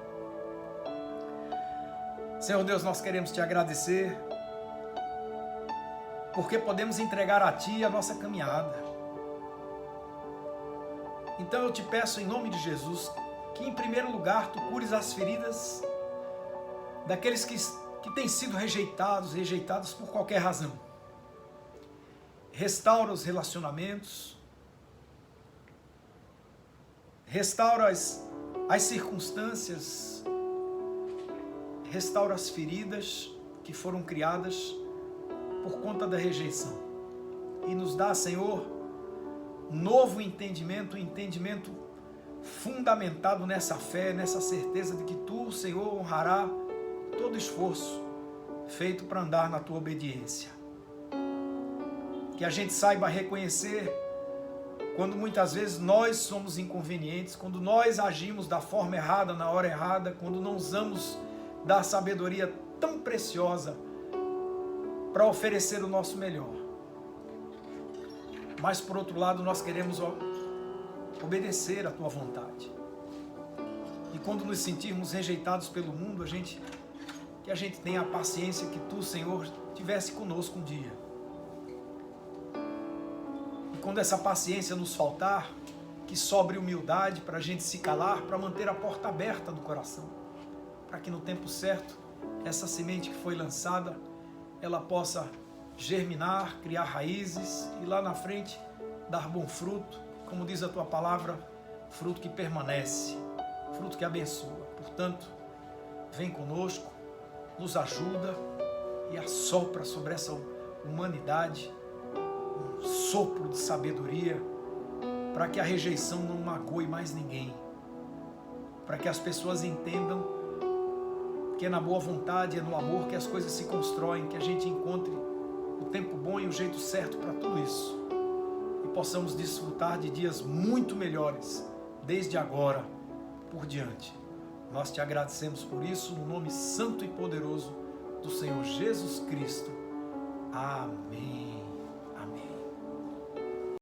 Senhor Deus, nós queremos te agradecer, porque podemos entregar a Ti a nossa caminhada. Então eu te peço em nome de Jesus, que em primeiro lugar Tu cures as feridas daqueles que têm sido rejeitados por qualquer razão. restaura os relacionamentos, restaura as circunstâncias, restaura as feridas que foram criadas por conta da rejeição. E nos dá, Senhor, novo entendimento, um entendimento fundamentado nessa fé, nessa certeza de que Tu, Senhor, honrará todo esforço feito para andar na Tua obediência. Que a gente saiba reconhecer quando muitas vezes nós somos inconvenientes, quando nós agimos da forma errada, na hora errada, quando não usamos da sabedoria tão preciosa para oferecer o nosso melhor. Mas por outro lado, nós queremos obedecer à Tua vontade. E quando nos sentirmos rejeitados pelo mundo, que a gente tenha a paciência que Tu, Senhor, tivesse conosco um dia. E quando essa paciência nos faltar, que sobre humildade para a gente se calar, para manter a porta aberta do coração, para que no tempo certo, essa semente que foi lançada, ela possa germinar, criar raízes e lá na frente dar bom fruto, como diz a Tua palavra, fruto que permanece, fruto que abençoa. Portanto, vem conosco, nos ajuda e assopra sobre essa humanidade um sopro de sabedoria para que a rejeição não magoe mais ninguém, para que as pessoas entendam que é na boa vontade, é no amor que as coisas se constroem, que a gente encontre o tempo bom e o jeito certo para tudo isso e possamos desfrutar de dias muito melhores desde agora por diante. Nós Te agradecemos por isso, no nome santo e poderoso do Senhor Jesus Cristo. Amém.